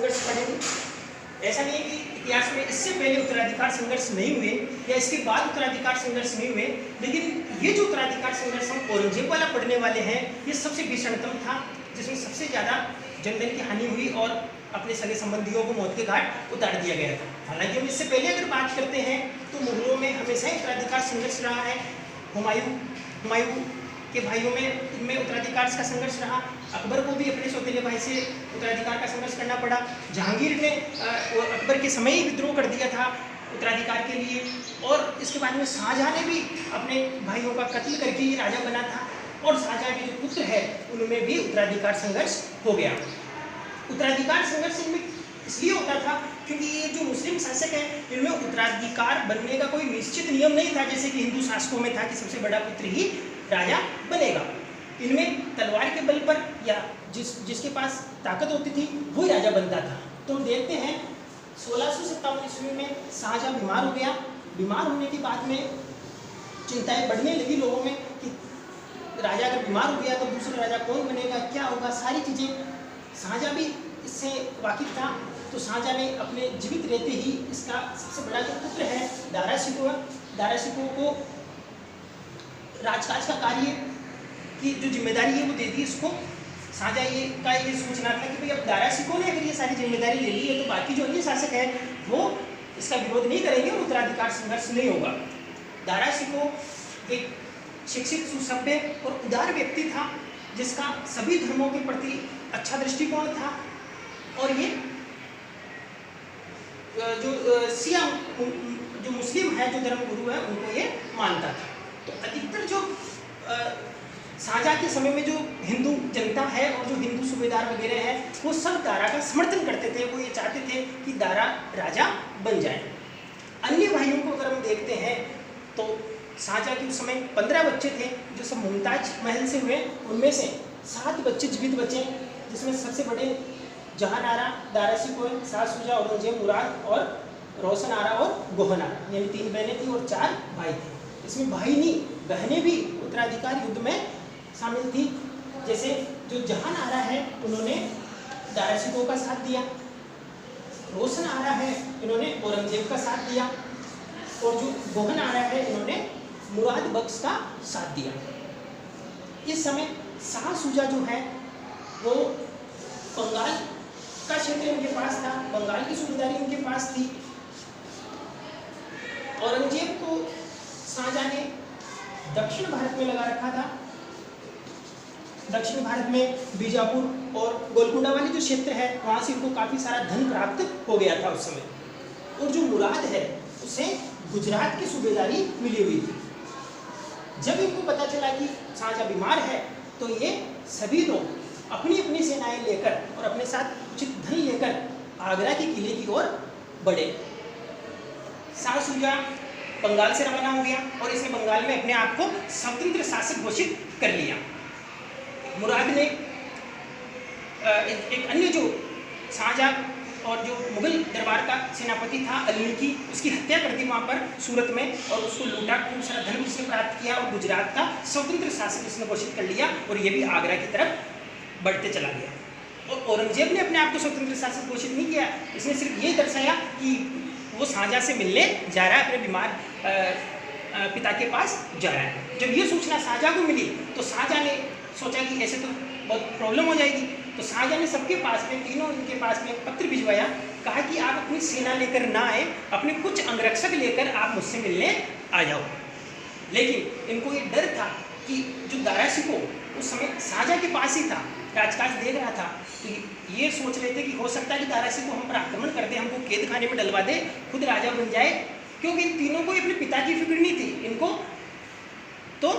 संघर्ष पढ़ेंगे। ऐसा नहीं है कि इतिहास में इससे पहले उत्तराधिकार संघर्ष नहीं हुए या इसके बाद उत्तराधिकार संघर्ष नहीं हुए, लेकिन ये जो उत्तराधिकार संघर्ष हम औरंगजेब वाला पढ़ने वाले हैं, ये सबसे भीषणतम था, जिसमें सबसे ज़्यादा जनधन की हानि हुई और अपने सगे संबंधियों को मौत के घाट उतार दिया गया था। हालांकि हम इससे पहले अगर बात करते हैं तो मुगलों में हमेशा ही उत्तराधिकार संघर्ष रहा है। हुमायूं के भाइयों में इनमें उत्तराधिकार का संघर्ष रहा। अकबर को भी अपने सौतेले भाई से उत्तराधिकार का संघर्ष करना पड़ा। जहांगीर ने अकबर के समय ही विद्रोह कर दिया था उत्तराधिकार के लिए, और इसके बाद में शाहजहां ने भी अपने भाइयों का कत्ल करके ही राजा बना था, और शाहजहां के जो पुत्र है उनमें भी उत्तराधिकार संघर्ष हो गया। उत्तराधिकार संघर्ष इनमें इसलिए होता था क्योंकि ये जो मुस्लिम शासक है इनमें उत्तराधिकार बनने का कोई निश्चित नियम नहीं था, जैसे कि हिंदू शासकों में था कि सबसे बड़ा पुत्र ही राजा बनेगा। इनमें तलवार के बल पर या जिसके पास ताकत होती थी वही राजा बनता था। तो हम देखते हैं 1657 ईस्वी में शाहजहां बीमार हो गया। बीमार होने के बाद में चिंताएं बढ़ने लगी लोगों में कि राजा अगर बीमार हो गया तो दूसरा राजा कौन बनेगा, क्या होगा, सारी चीज़ें। शाहजहां भी इससे वाकिफ था, तो शाहजहां ने अपने जीवित रहते ही इसका सबसे बड़ा जो पुत्र है दारा शिकोह को राजकाज का कार्य की जो जिम्मेदारी है वो दे दी इसको। शाहजहां का ये सोचना था कि भाई अब दारा शिकोह ने अगर ये सारी जिम्मेदारी ले ली है तो बाकी जो अन्य शासक है वो इसका विरोध नहीं करेंगे और उत्तराधिकार संघर्ष नहीं होगा। दारा शिकोह एक शिक्षित, सुसभ्य और उदार व्यक्ति था, जिसका सभी धर्मों के प्रति अच्छा दृष्टिकोण था, और ये जो मुस्लिम है, जो धर्मगुरु है, उनको ये मानता था। तो अधिकतर जो शाहजहां के समय में जो हिंदू जनता है और जो हिंदू सूबेदार वगैरह है वो सब दारा का समर्थन करते थे। वो ये चाहते थे कि दारा राजा बन जाए। अन्य भाइयों को अगर हम देखते हैं तो शाहजहां के उस समय 15 बच्चे थे जो सब मुमताज महल से हुए। उनमें से 7 बच्चे जीवित बचे, जिसमें सबसे बड़े जहां आरा, दारा शिकोह, शाह शुजा, औरंगजेब, मुराद और रोशन आरा और गोहन आरा, यानी 3 बहनें थी और 4 भाई थे। इसमें भाई नहीं, बहनें भी उत्तराधिकार युद्ध में शामिल थी। जैसे जो जहां आरा है उन्होंने दारा शिकोह का साथ दिया, रोशन आरा है इन्होंने औरंगजेब का साथ दिया, और जो गोहन आरा है इन्होंने मुराद बख्श का साथ दिया। इस समय शाह शुजा जो है वो बंगाल का क्षेत्र इनके पास था, बंगाल की सूबेदारी इनके पास थी। औरंगजेब को शाहजहां ने दक्षिण भारत में लगा रखा था। दक्षिण भारत में बीजापुर और गोलकुंडा वाली जो क्षेत्र है वहाँ से इनको काफ़ी सारा धन प्राप्त हो गया था उस समय। और जो मुराद है उसे गुजरात की सूबेदारी मिली हुई थी। जब इनको पता चला कि शाहजहां बीमार है तो ये सभी लोग अपनी अपनी सेनाएं लेकर और अपने साथ उचित धन लेकर आगरा के किले की ओर बढ़े। शाह शुजा बंगाल से रवाना हो गया और इसने बंगाल में अपने आप को स्वतंत्र शासक घोषित कर लिया। मुराद ने एक अन्य जो शाहजहां और जो मुगल दरबार का सेनापति था अल्मीकी, उसकी हत्या कर दी वहाँ पर सूरत में, और उसको लूटा, खूब सारा धन उसने प्राप्त किया और गुजरात का स्वतंत्र शासक इसने घोषित कर लिया, और ये भी आगरा की तरफ बढ़ते चला गया। और औरंगजेब ने अपने आप को स्वतंत्र शासक घोषित नहीं किया, इसने सिर्फ ये दर्शाया कि वो शाहजहां से मिलने जा रहा है, अपने बीमार पिता के पास जा रहा है। जब ये सूचना शाहजहां को मिली तो शाहजहां ने सोचा कि ऐसे तो बहुत प्रॉब्लम हो जाएगी, तो शाहजहां ने सबके पास में, तीनों इनके पास में पत्र भिजवाया, कहा कि आप अपनी सेना लेकर ना आए, अपने कुछ अंगरक्षक लेकर आप मुझसे मिलने आ जाओ। लेकिन इनको ये डर था कि जो दारा शिकोह उस समय शाहजहां के पास ही था, राजकाज देख रहा था, तो ये सोच रहे थे कि हो सकता है कि दारा शिकोह हम पर आक्रमण कर दे, हमको कैद खाने में डलवा दे, खुद राजा बन जाए, क्योंकि इन तीनों को अपने पिता की फिक्र नहीं थी, इनको तो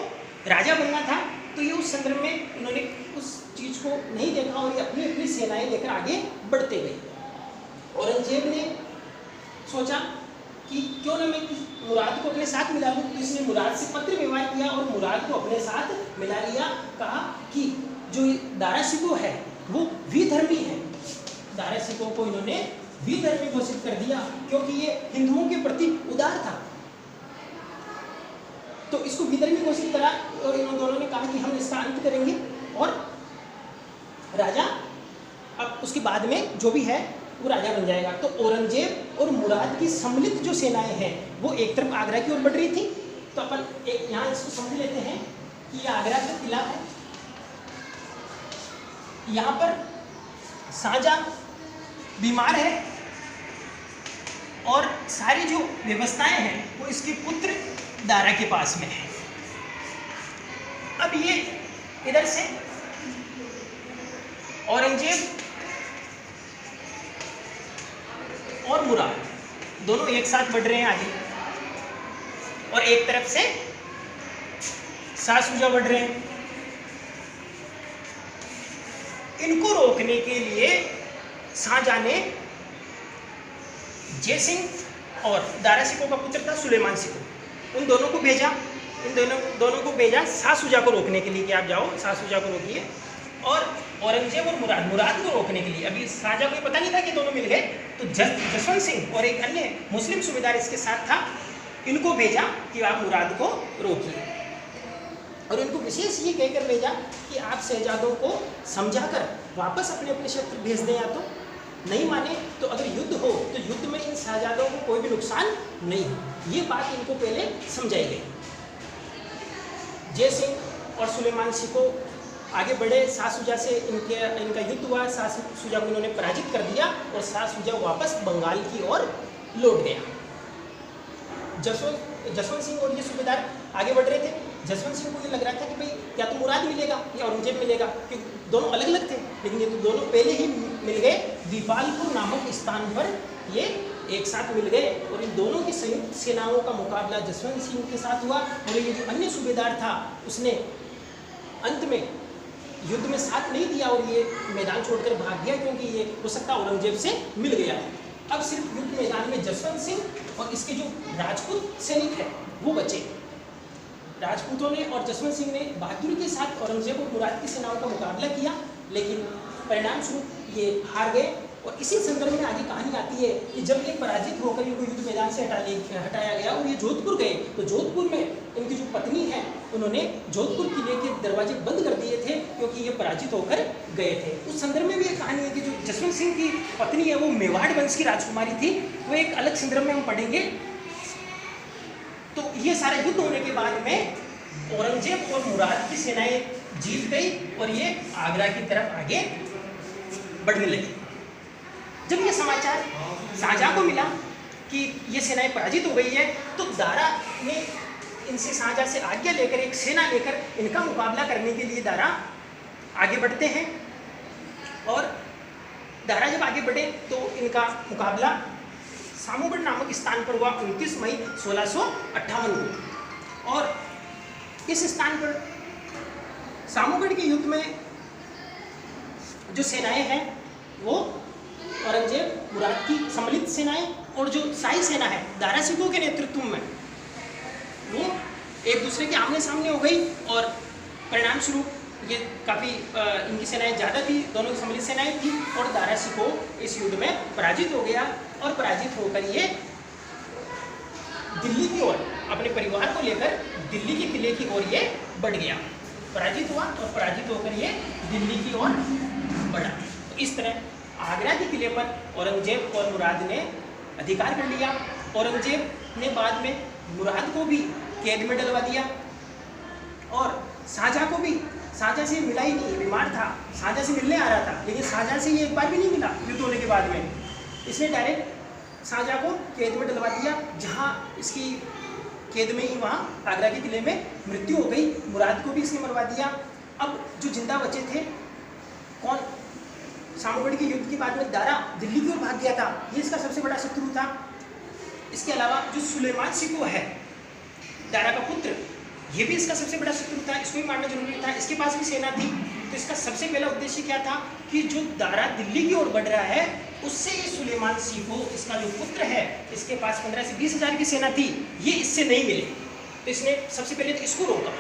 राजा बनना था। तो ये उस संदर्भ में उन्होंने उस चीज़ को नहीं देखा और ये अपनी अपनी सेनाएं लेकर आगे बढ़ते गए। औरंगजेब ने सोचा कि क्यों ना मैं मुराद को अपने साथ मिला लूँ, तो इसने मुराद से पत्र व्यवहार किया और मुराद को अपने साथ मिला लिया। कहा कि जो दारा शिकोह है वो विधर्मी है। दारा शिकोह को इन्होंने विधर्मी घोषित कर दिया क्योंकि ये हिंदुओं के प्रति उदार था, तो इसको विधर्मी घोषित करा और इन दोनों ने कहा कि हम इसका अंत करेंगे। और राजा अब उसके बाद में जो भी है वो राजा बन जाएगा। तो औरंगजेब और मुराद की सम्मिलित जो सेनाएं हैं वो एक तरफ आगरा की ओर बढ़ रही थी। तो अपन एक यहाँ इसको समझ लेते हैं कि ये आगरा का किला है। यहाँ पर शाहजहां बीमार है और सारी जो व्यवस्थाएं हैं वो इसके पुत्र दारा के पास में है। अब ये इधर से औरंगजेब और मुराद दोनों एक साथ बढ़ रहे हैं आगे, और एक तरफ से शाह शुजा बढ़ रहे हैं। इनको रोकने के लिए शाहजहां ने जय सिंह और दारा सिकोह का पुत्र था सुलेमान सिकोह, उन दोनों को भेजा। इन दोनों को भेजा शाह शुजा को रोकने के लिए कि आप जाओ शाह शुजा को रोकिए, और औरंगजेब और मुराद को रोकने के लिए। अभी शाहजहां को पता नहीं था कि दोनों मिल गए, तो जसवंत सिंह और एक अन्य मुस्लिम सूबेदार इसके साथ था, इनको भेजा कि आप मुराद को रोकिए। और इनको विशेष ये कहकर भेजा कि आप शहजादों को समझाकर वापस अपने अपने क्षेत्र भेज दें, या तो नहीं माने तो अगर युद्ध हो तो युद्ध में इन शहजादों को कोई भी नुकसान नहीं हो। ये बात इनको पहले समझाई गई। जय सिंह और सुलेमान सिकोह आगे बढ़े, शाह शुजा से इनका युद्ध हुआ। शाह शुजा को इन्होंने पराजित कर दिया और शाह शुजा वापस बंगाल की ओर लौट गया। जसवंत सिंह और ये सूबेदार आगे बढ़ रहे थे। जसवंत सिंह को ये लग रहा था कि भाई या तो मुराद मिलेगा या औरंगजेब मिलेगा, क्योंकि दोनों अलग अलग थे, लेकिन ये तो दोनों पहले ही मिल गए। दीपालपुर नामक स्थान पर ये एक साथ मिल गए और इन दोनों की संयुक्त सेनाओं का मुकाबला जसवंत सिंह के साथ हुआ। और ये जो अन्य सूबेदार था उसने अंत में युद्ध में साथ नहीं दिया और ये मैदान छोड़कर भाग गया, क्योंकि ये हो सकता औरंगजेब से मिल गया। अब सिर्फ युद्ध मैदान में जसवंत सिंह और इसके जो राजपूत सैनिक है वो बचे। राजपूतों ने और जसवंत सिंह ने बहादुरी के साथ औरंगजेब और मुराद की सेनाओं का मुकाबला किया, लेकिन परिणाम स्वरूप ये हार गए। और इसी संदर्भ में आगे कहानी आती है कि जब ये पराजित होकर इनको युद्ध मैदान से हटाया गया और ये जोधपुर गए, तो जोधपुर में इनकी जो पत्नी है उन्होंने जोधपुर किले के दरवाजे बंद कर दिए थे, क्योंकि ये पराजित होकर गए थे। उस संदर्भ में भी एक कहानी है कि जो जसवंत सिंह की पत्नी है वो मेवाड़ वंश की राजकुमारी थी, वो एक अलग संदर्भ में हम पढ़ेंगे। तो ये सारा युद्ध होने के बाद में औरंगजेब और मुराद की सेनाएं जीत गई और ये आगरा की तरफ आगे बढ़ने लगी। जब ये समाचार शाहजहां को मिला कि ये सेनाएं पराजित हो गई है, तो दारा ने इनसे शाहजहां से आज्ञा लेकर एक सेना लेकर इनका मुकाबला करने के लिए दारा आगे बढ़ते हैं। और दारा जब आगे बढ़े तो इनका मुकाबला सामूगढ़ नामक स्थान पर हुआ 29 मई 1658 को। और इस स्थान पर सामूगढ़ के युद्ध में जो सेनाएं हैं वो औरंगजेब मुराद की सम्मिलित सेनाएं और जो शाही सेना है दारा सिकोह के नेतृत्व में वो एक दूसरे के आमने सामने हो गई। और परिणाम स्वरूप ये काफ़ी इनकी सेनाएं ज़्यादा थी, दोनों की सम्मिलित सेनाएं थी, और दारा सिकोह इस युद्ध में पराजित हो गया। और पराजित होकर ये दिल्ली की ओर अपने परिवार को लेकर दिल्ली के किले की ओर ये बढ़ गया। पराजित हुआ और पराजित होकर ये दिल्ली की ओर बढ़ा। तो इस तरह आगरा के किले पर औरंगजेब और मुराद ने अधिकार कर लिया। औरंगजेब ने बाद में मुराद को भी कैद में डलवा दिया और शाहजहां को भी, शाहजहां से मिला ही नहीं, बीमार था, शाहजहां से मिलने आ रहा था, लेकिन शाहजहां से ये एक बार भी नहीं मिला युद्ध होने के बाद में। इसने डायरेक्ट शाहजहां को कैद में डलवा दिया, जहाँ इसकी कैद में ही वहाँ आगरा के किले में मृत्यु हो गई। मुराद को भी इसने मरवा दिया। अब जो जिंदा बचे थे कौन? सामूगढ़ के युद्ध के बाद में दारा दिल्ली की ओर भाग गया था, ये इसका सबसे बड़ा शत्रु था। इसके अलावा जो सुलेमान सिकोह है दारा का पुत्र, ये भी इसका सबसे बड़ा शत्रु था, इसको भी मारना जरूरी था। इसके पास भी सेना थी, तो इसका सबसे पहला उद्देश्य क्या था कि जो दारा दिल्ली की ओर बढ़ रहा है उससे ये सुलेमान सिकोह, इसका जो पुत्र है, इसके पास 15 से 20 हज़ार की सेना थी, ये इससे नहीं मिले। तो इसने सबसे पहले तो इसको रोका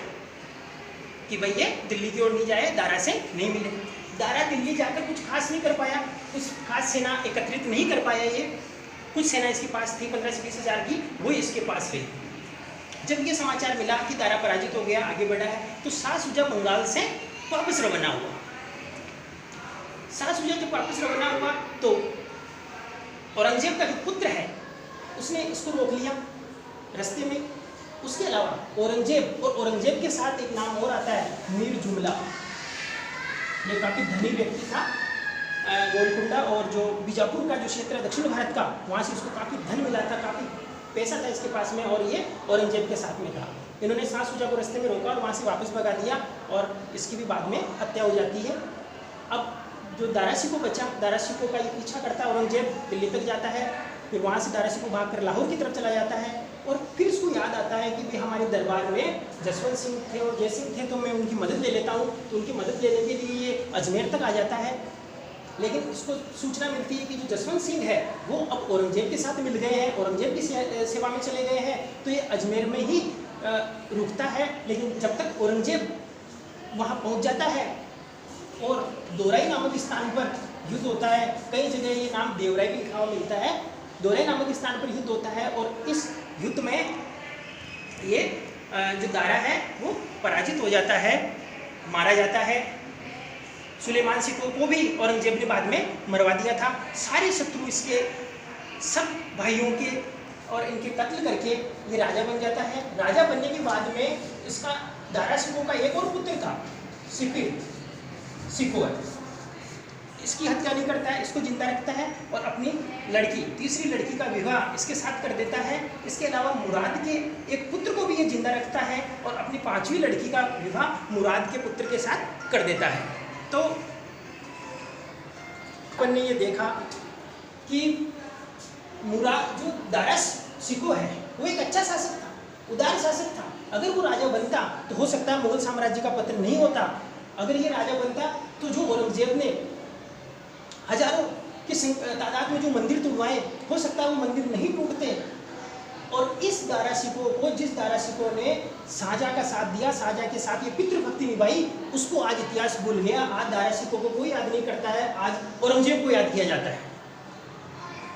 कि भाई ये दिल्ली की ओर नहीं जाए, दारा से नहीं मिले। दारा दिल्ली जाकर कुछ खास नहीं कर पाया, कुछ खास सेना एकत्रित नहीं कर पाया। ये कुछ सेना इसके पास थी 15 से 20 हज़ार की, वो इसके पास रही। जब ये समाचार मिला कि दारा पराजित हो गया, आगे बढ़ा है, तो शाह शुजा बंगाल से वापस रवाना हुआ। शाह शुजा जब वापस रवाना हुआ तो औरंगजेब का जो पुत्र है उसने इसको रोक लिया रास्ते में। उसके अलावा औरंगजेब और औरंगजेब के साथ एक नाम और आता है मीर जुमला। ये काफ़ी धनी व्यक्ति था। गोलकुंडा और जो बीजापुर का जो क्षेत्र है दक्षिण भारत का, वहाँ से उसको काफ़ी धन मिला था, काफ़ी पैसा था इसके पास में, और ये औरंगजेब के साथ में था। इन्होंने शाह शुजा को रास्ते में रोका और वहाँ से वापस भगा दिया और इसकी भी बाद में हत्या हो जाती है। अब जो दारा शिकोह बचा, दारा शिकोह का ये पीछा करता है औरंगजेब, दिल्ली तक जाता है, फिर वहाँ से दारा शिकोह भाग कर लाहौर की तरफ चला जाता है। और फिर इसको याद आता है कि भाई हमारे दरबार में जसवंत सिंह थे और जय सिंह थे, तो मैं उनकी मदद ले लेता हूँ। तो उनकी मदद लेने के लिए ये अजमेर तक आ जाता है। लेकिन इसको सूचना मिलती है कि जो जसवंत सिंह है वो अब औरंगजेब के साथ मिल गए हैं, औरंगजेब की सेवा में चले गए हैं, तो ये अजमेर में ही रुकता है। लेकिन जब तक औरंगजेब वहाँ पहुँच जाता है और दोराई नामक स्थान पर युद्ध होता है, कई जगह ये नाम देवराई भी लिखा हुआ मिलता है, दोराई नामक स्थान पर युद्ध होता है और इस युद्ध में ये जो दारा है वो पराजित हो जाता है, मारा जाता है। सुलेमान सिकोह को भी औरंगजेब ने बाद में मरवा दिया था। सारे शत्रु इसके सब भाइयों के और इनके कत्ल करके ये राजा बन जाता है। राजा बनने के बाद में इसका दारा शिकोह का एक और पुत्र था सिपिर सिकोह, इसकी हत्या नहीं करता है, इसको जिंदा रखता है और अपनी लड़की, तीसरी लड़की का विवाह इसके साथ कर देता है। इसके अलावा मुराद के एक पुत्र को भी ये जिंदा रखता है और अपनी पांचवी लड़की का विवाह मुराद के पुत्र के साथ कर देता है। तो अपन ने ये देखा कि मुराद जो दारा शिकोह है वो एक अच्छा शासक था, उदार शासक था। अगर वो राजा बनता तो हो सकता है मुगल साम्राज्य का पतन नहीं होता। अगर ये राजा बनता तो जो औरंगजेब ने हजारों की तादाद में जो मंदिर तोड़वाए, हो सकता है वो मंदिर नहीं टूटते। और इस दारा शिकोह को, जिस दारा शिकोह ने शाहजहाँ का साथ दिया, शाहजहाँ के साथ ये पितृभक्ति निभाई, उसको आज इतिहास भूल गया। आज दारा शिकोह को कोई याद नहीं करता है, आज औरंगजेब को याद किया जाता है।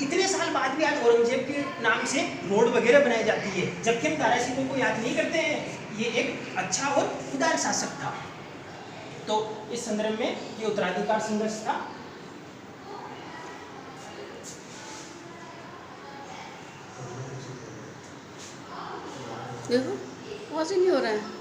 इतने साल बाद भी आज औरंगजेब के नाम से रोड वगैरह बनाई जाती है, जबकि हम दारा शिकोह को याद नहीं करते हैं। ये एक अच्छा और उदार शासक था। तो इस संदर्भ में ये उत्तराधिकार संघर्ष था। देखो वॉश ही नहीं हो रहा है।